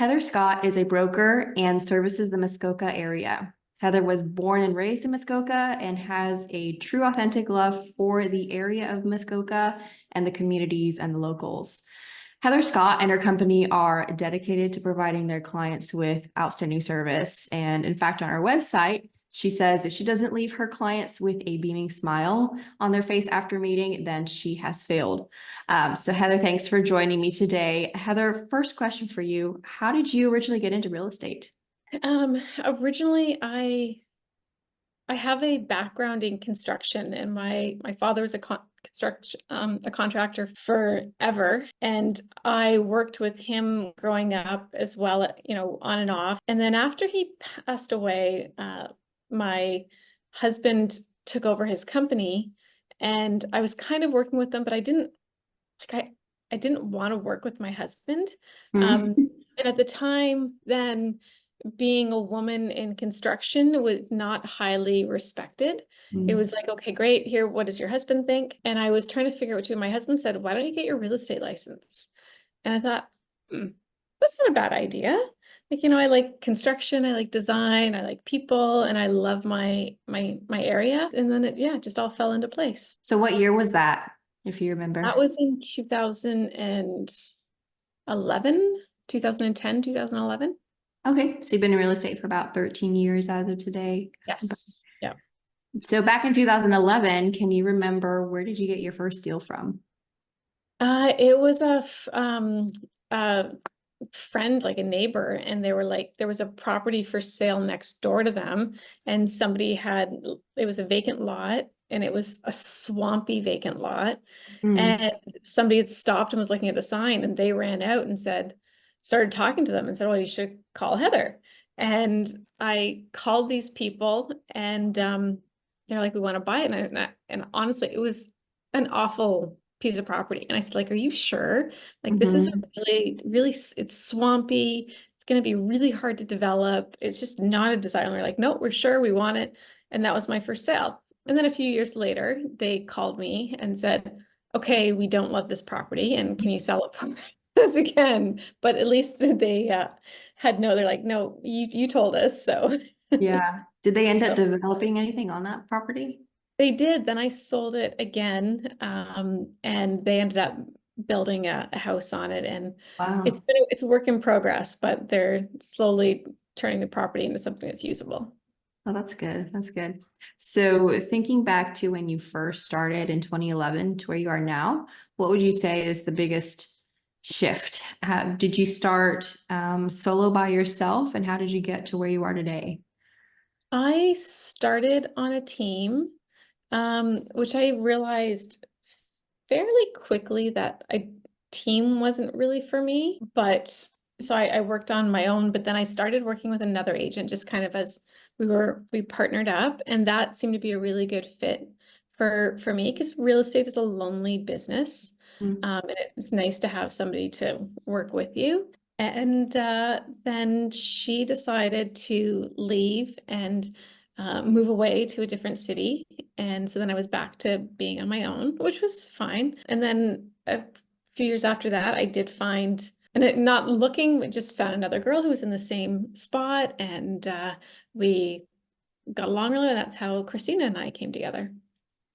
Heather Scott is a broker and services the Muskoka area. Heather was born and raised in Muskoka and has a true authentic love for the area of Muskoka and the communities and the locals. Heather Scott and her company are dedicated to providing their clients with outstanding service. And in fact, on our website, she says if she doesn't leave her clients with a beaming smile on their face after meeting, then she has failed. So Heather, thanks for joining me today. Heather, first question for you. How did you originally get into real estate? Originally I have a background in construction, and my father was a contractor forever, and I worked with him growing up as well, on and off. And then after he passed away, my husband took over his company, and I was kind of working with them, but I didn't I didn't want to work with my husband. Mm. And at the time then, being a woman in construction was not highly respected. It Mm. was like, okay, great. Here, what does your husband think? And I was trying to figure out what to do. My husband said, why don't you get your real estate license? And I thought, that's not a bad idea. Like, I like construction, I like design, I like people, and I love my area. And then it just all fell into place. So what year was that, if you remember? That was in 2011, 2010, 2011. Okay, so you've been in real estate for about 13 years as of today. Yes. Yeah. So back in 2011, can you remember where did you get your first deal from? It was a friend, like a neighbor, and they were like, there was a property for sale next door to them, and it was a vacant lot, and it was a swampy vacant lot. Mm. And somebody had stopped and was looking at the sign, and they ran out and started talking to them and said, well, you should call Heather. And I called these people, and they're like, we want to buy it. And honestly, it was an awful piece of property. And I said, like, are you sure? Like, this is a Mhm. really, it's swampy. It's going to be really hard to develop. It's just not a desire. And we're like, no, we're sure we want it. And that was my first sale. And then a few years later, they called me and said, okay, we don't love this property, and can you sell it for us again? But at least they they're like, no, you told us. So, Yeah. Did they end up so developing anything on that property? they did. Then I sold it again, and they ended up building a house on it. And Wow. it's a work in progress, but they're slowly turning the property into something that's usable. Oh, that's good. That's good. So thinking back to when you first started in 2011 to where you are now, what would you say is the biggest shift? Did you start solo by yourself, and how did you get to where you are today? I started on a team, which I realized fairly quickly that a team wasn't really for me. But so I worked on my own, but then I started working with another agent, just kind of as we partnered up, and that seemed to be a really good fit for me, because real estate is a lonely business. Mm. And it's nice to have somebody to work with you. And then she decided to leave and move away to a different city. And so then I was back to being on my own, which was fine. And then a few years after that, I did find, not looking, but just found another girl who was in the same spot. And we got along really well. That's how Christina and I came together.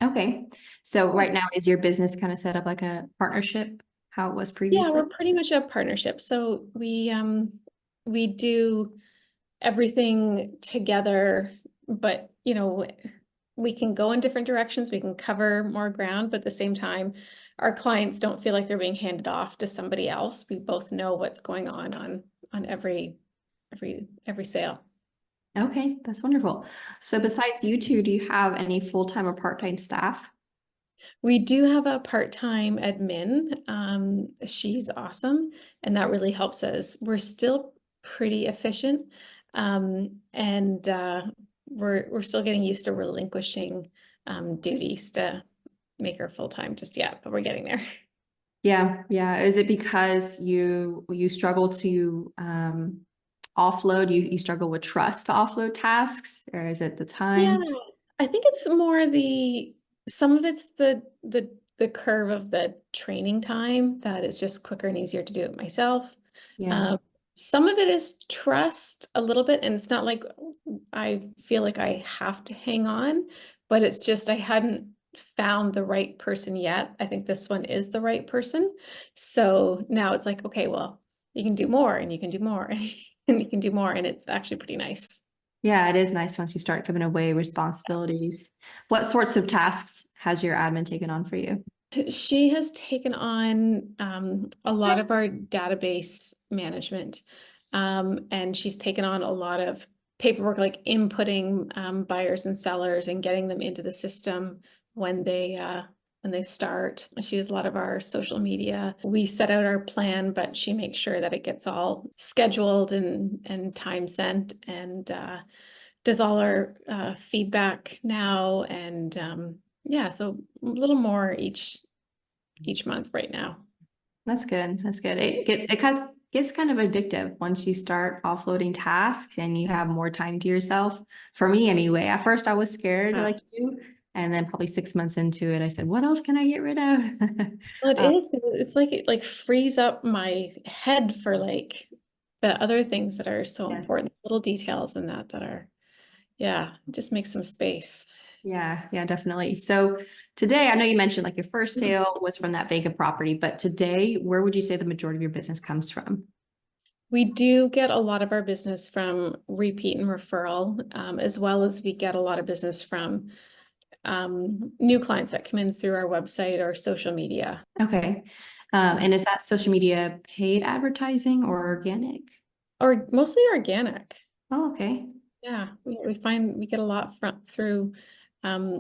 Okay. So Yeah. right now, is your business kind of set up like a partnership, how it was Yeah, previously? we're pretty much a partnership. So we do everything together, but we can go in different directions, we can cover more ground, but at the same time, our clients don't feel like they're being handed off to somebody else. We both know what's going on every sale. Okay, that's wonderful. So besides you two, do you have any full-time or part-time staff? We do have a part-time admin. She's awesome, and that really helps us. We're still pretty efficient, and we're still getting used to relinquishing duties to make her full-time just yet, but we're getting there. Yeah, yeah. Is it because you struggle to offload, you struggle with trust to offload tasks, or is it the Yeah, time? I think it's more some of it's the curve of the training time that is just quicker and easier to do it myself. Yeah. Um, Some of it is trust a little bit, and it's not like I feel like I have to hang on, but it's just I hadn't found the right person yet. I think this one is the right person. So now it's like, okay, well, you can do more and you can do more and you can do more, and it's actually pretty nice. Yeah, it is nice once you start giving away responsibilities. What sorts of tasks has your admin taken on for you? She has taken on a lot of our database management, and she's taken on a lot of paperwork, like inputting buyers and sellers and getting them into the system when they start. She does a lot of our social media. We set out our plan, but she makes sure that it gets all scheduled and time sent, and does all our feedback now, and yeah, so a little more each month right now. That's good. That's good. It gets kind of addictive once you start offloading tasks and you have more time to yourself. For me anyway, at first I was scared Yeah. like you, and then probably 6 months into it, I said, what else can I get rid of? Well, it Um, is, 'cause it's like it like frees up my head for like the other things that are so yes. important, little details and that are, yeah, just make some space. Yeah, yeah, definitely. So today, I know you mentioned like your first Mhm. sale was from that vacant property, but today, where would you say the majority of your business comes from? We do get a lot of our business from repeat and referral, as well as we get a lot of business from new clients that come in through our website or social media. Okay. And is that social media paid advertising or organic? Or mostly organic. Oh, okay. Yeah, we find we get a lot from through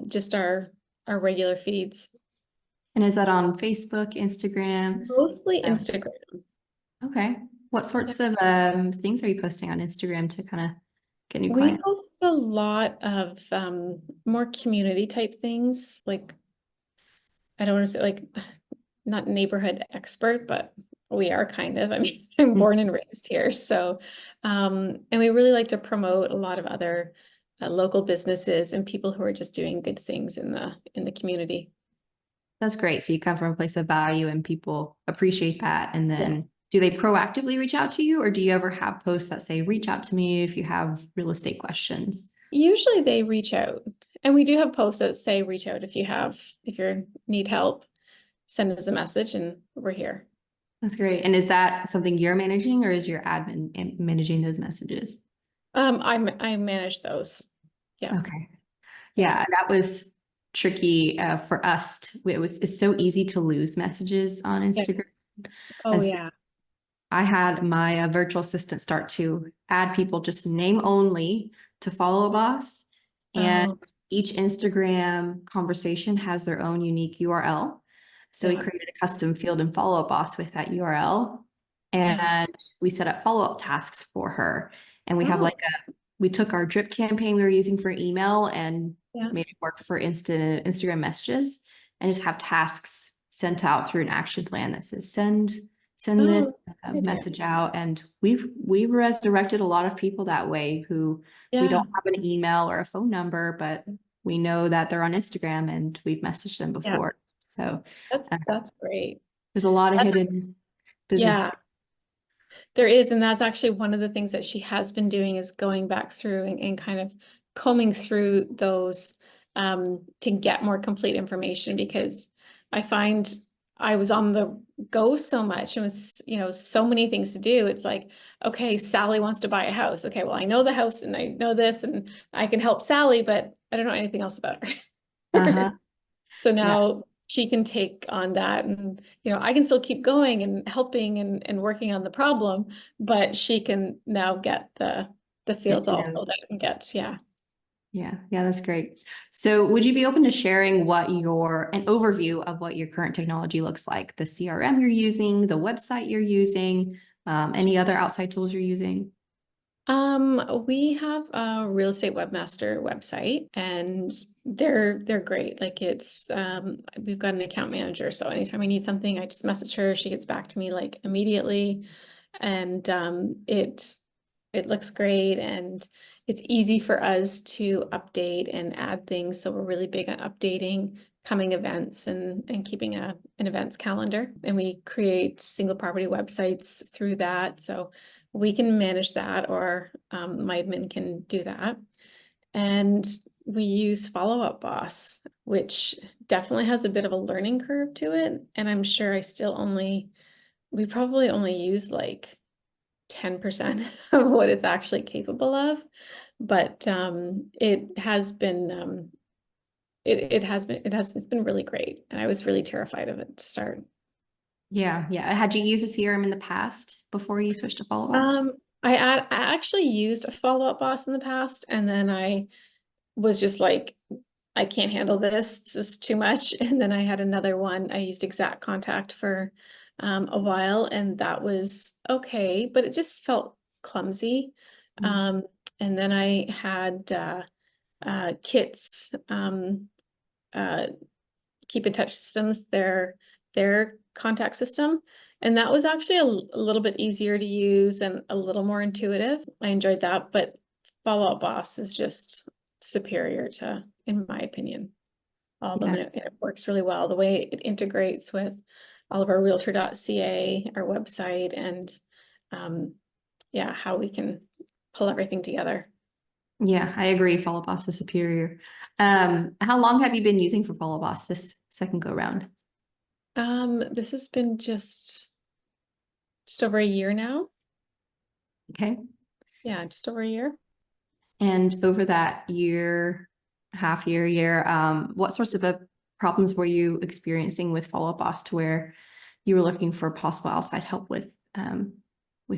just our regular feeds. And is that on Facebook, Instagram? Mostly Uh, Instagram. okay. What Yeah. sorts of things are you posting on Instagram to kind of get new We clients? post a lot of more community type things. Like, I don't want to say like not neighborhood expert, but we are kind of. I mean, I'm born and raised here. So and we really like to promote a lot of other local businesses and people who are just doing good things in the community. That's great. So you come from a place of value and people appreciate that. And Yeah. then do they proactively reach out to you, or do you ever have posts that say, reach out to me if you have real estate questions? Usually they reach out, and we do have posts that say reach out if you need help, send us a message and we're here. That's great. And is that something you're managing, or is your admin managing those messages? I manage those. Yeah. Okay. Yeah. Yeah, that was tricky for us. It's so easy to lose messages on Yeah. Instagram. Oh And so yeah. I had my virtual assistant start to add people just name only to follow boss. And Oh each Instagram conversation has their own unique URL. So we yeah. created a custom field in follow up boss with that URL. Oh, And we set up follow up tasks for her. And we have oh like we took our drip campaign we were using for email and yeah. made it work for Instagram messages and just have tasks sent out through an action plan that says send this Oh, good idea. message out. And we've resurrected a lot of people that way who we Yeah. don't have an email or a phone number, but we know that they're on Instagram and we've messaged them Yeah. before. So That's great. there's a lot of That's, hidden business yeah. there. There is, and that's actually one of the things that she has been doing is going back through and kind of combing through those to get more complete information, because I find I was on the go so much and with, you know, so many things to do. It's like, okay, Sally wants to buy a house. Okay, well, I know the house and I know this and I can help Sally, but I don't know anything else about her. Uh-huh. So Yeah. now she can take on that, and you know, I can still keep going and helping and working on the problem, but she can now get the Get fields to all know. filled out and get, yeah. Yeah, yeah, that's great. So would you be open to sharing an overview of what your current technology looks like? The CRM you're using, the website you're using, any other outside tools you're using? We have a real estate webmaster website, and they're great. Like it's we've got an account manager, so anytime I need something, I just message her. She gets back to me like immediately, and it looks great, and it's easy for us to update and add things. So we're really big on updating coming events and keeping an events calendar, and we create single property websites through that. So we can manage that, or my admin can do that. And we use Follow Up Boss, which definitely has a bit of a learning curve to it. And I'm sure we probably only use like 10% of what it's actually capable of. But it's been really great. And I was really terrified of it to start. Yeah, yeah. Had you used a CRM in the past before you switched to Follow Boss? I actually used a Follow Up Boss in the past, and then I was just like, I can't handle this. This is too much. And then I had another one. I used Exact Contact for a while, and that was okay, but it just felt clumsy. Mm. And then I had Kit's uh, Keep in Touch Systems, their contact system. And that was actually a little bit easier to use and a little more intuitive. I enjoyed that, but Follow Up Boss is just superior to, in my opinion, all of them. Yeah. And it works really well. The way it integrates with all of our realtor.ca, our website, and yeah, how we can pull everything together. Yeah, I agree. Follow Boss is superior. How long have you been using for Follow Boss this second go round? This has been just over a year now. Okay. Yeah, just over a year. And over that year, half year, what sorts of problems were you experiencing with Follow Boss to where you were looking for possible outside help with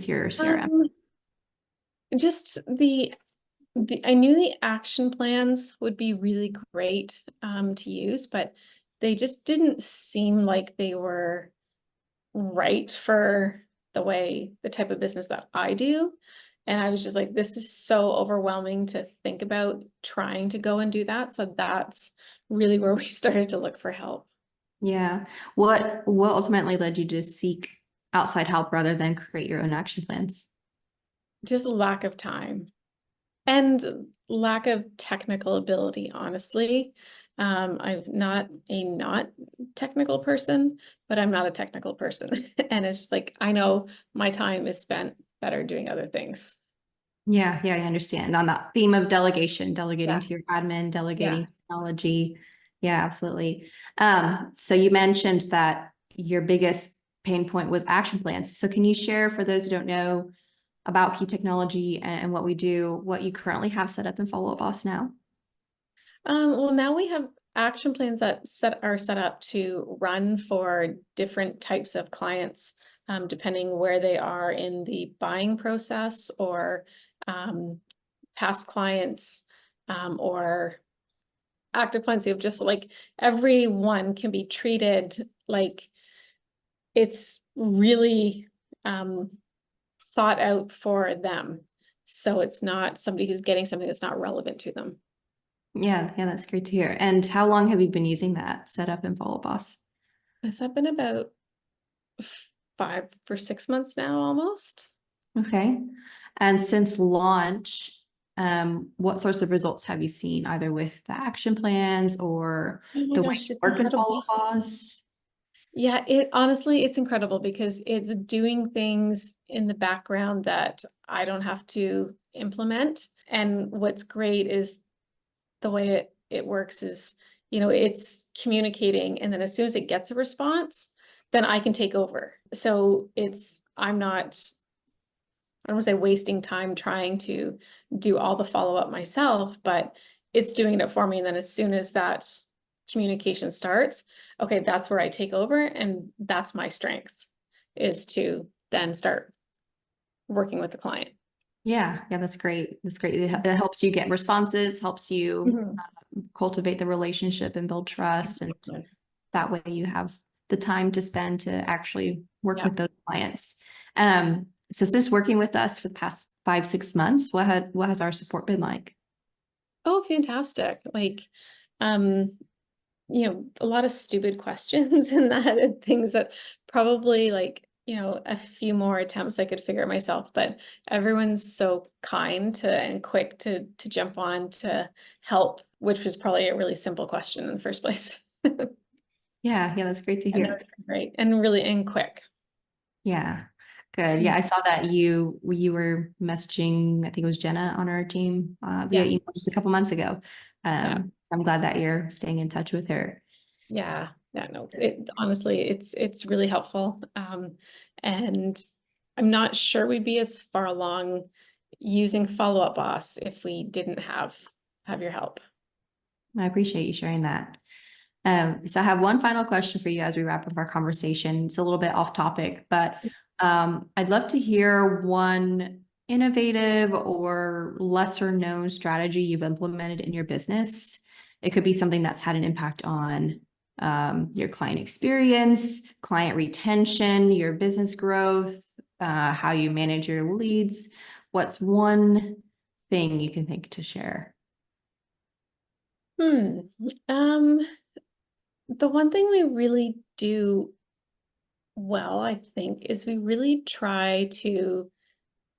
your CRM? Just I knew the action plans would be really great to use, but they just didn't seem like they were right for the type of business that I do. And I was just like, this is so overwhelming to think about trying to go and do that. So that's really where we started to look for help. Yeah. What ultimately led you to seek outside help rather than create your own action plans? Just lack of time and lack of technical ability, honestly. I'm not technical person, but I'm not a technical person. And it's just like, I know my time is spent better doing other things. Yeah, yeah, I understand. On that theme of delegation, delegating Yeah. to your admin, delegating Yes. technology. Yeah, absolutely. So you mentioned that your biggest pain point was action plans. So can you share for those who don't know about Key Technology and what we do, what you currently have set up in Follow Up Boss now? Well, now we have action plans that are set up to run for different types of clients, depending where they are in the buying process, or past clients, or active clients. You have just like everyone can be treated like it's really thought out for them. So it's not somebody who's getting something that's not relevant to them. Yeah, yeah, that's great to hear. And how long have you been using that setup in Follow Up Boss? Has that been about 5 or 6 months now, almost? Okay. And since launch, what sorts of results have you seen either with the action plans or Oh my the way gosh, you it's work in Follow incredible. Up Boss? Yeah, honestly, it's incredible because it's doing things in the background that I don't have to implement. And what's great is the way it works is, it's communicating, and then as soon as it gets a response, then I can take over. So I'm not, I don't want to say wasting time trying to do all the follow-up myself, but it's doing it for me. And then as soon as that communication starts, okay, that's where I take over. And that's my strength, is to then start working with the client. Yeah, yeah, that's great. That's great. It helps you get responses, helps you Mhm. cultivate the relationship and build trust. And that way you have the time to spend to actually work Yeah. with those clients. So since working with us for the past 5, 6 months, what has our support been like? Oh, fantastic. Like, um, a lot of stupid questions in that, and things that probably, like, a few more attempts I could figure it myself, but everyone's so kind and quick to jump on to help, which was probably a really simple question in the first place. Yeah, yeah, that's great to And that hear. was great and really quick. Yeah. Good. Yeah, I saw that you were messaging, I think it was Jenna on our team via Yeah, email just a couple months ago. yeah, I'm glad that you're staying in touch with her. yeah, yeah, no, it honestly, it's really helpful. And I'm not sure we'd be as far along using Follow Up Boss if we didn't have your help. I appreciate you sharing that. So I have one final question for you as we wrap up our conversation. It's a little bit off topic, but I'd love to hear one innovative or lesser known strategy you've implemented in your business. It could be something that's had an impact on your client experience, client retention, your business growth, how you manage your leads. What's one thing you can think to share? Hmm. Um, the one thing we really do well, I think, is we really try to,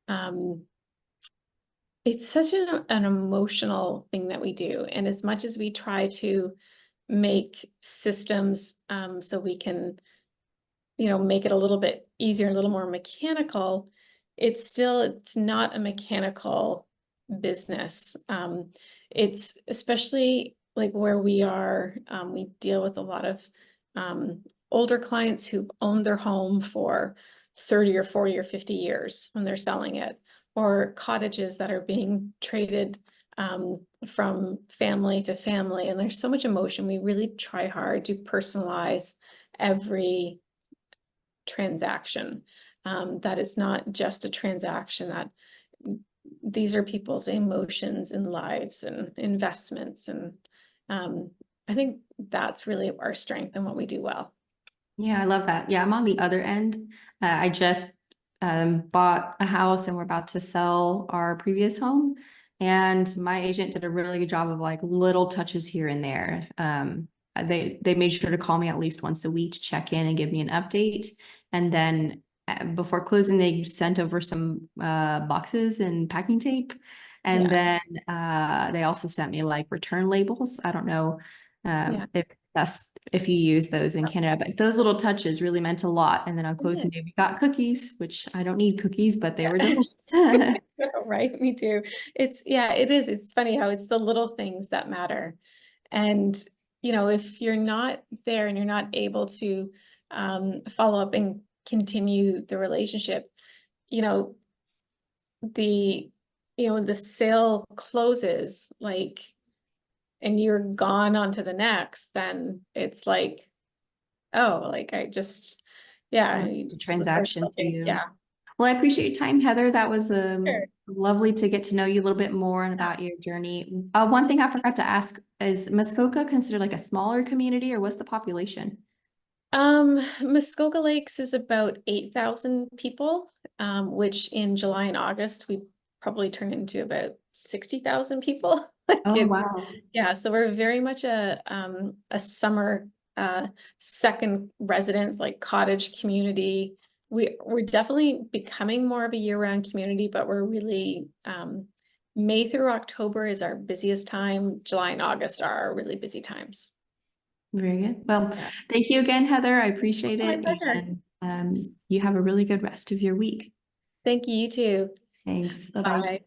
um, it's such an emotional thing that we do. And as much as we try to make systems so we can, make it a little bit easier, a little more mechanical, it's not a mechanical business. It's especially like where we are, we deal with a lot of um, older clients who've owned their home for 30 or 40 or 50 years when they're selling it, or cottages that are being traded from family to family. And there's so much emotion. We really try hard to personalize every transaction. That is not just a transaction, that these are people's emotions and lives and investments. And I think that's really our strength and what we do well. Yeah, I love that. Yeah, I'm on the other end. I just bought a house and we're about to sell our previous home. And my agent did a really good job of like little touches here and there. They made sure to call me at least once a week to check in and give me an update. And then before closing, they sent over some boxes and packing tape. And Yeah, then they also sent me like return labels. I don't know yeah. if that's if you use those in Canada, but those little touches really meant a lot. And then on closing day, we got cookies, which I don't need cookies, but they were delicious. Right, me too. Yeah, it is. It's funny how it's the little things that matter. And, if you're not there and you're not able to follow up and continue the relationship, you know, the, the sale closes, like, and you're gone on to the next, then it's like, oh, like yeah, you The just start transaction to looking. you. Yeah, Well, I appreciate your time, Heather. That was sure. lovely to get to know you a little bit more and about your journey. One thing I forgot to ask, is Muskoka considered like a smaller community or what's the population? Muskoka Lakes is about 8,000 people, which in July and August, we probably turn into about 60,000 people. Like Oh, wow. yeah, so we're very much a summer, second residence, like cottage community. We're definitely becoming more of a year-round community, but we're really, May through October is our busiest time. July and August are our really busy times. Very good. Well, Yeah. thank you again, Heather. I appreciate Oh, my it. pleasure. And you have a really good rest of your week. Thank you, you too. Thanks. Bye-bye. Bye.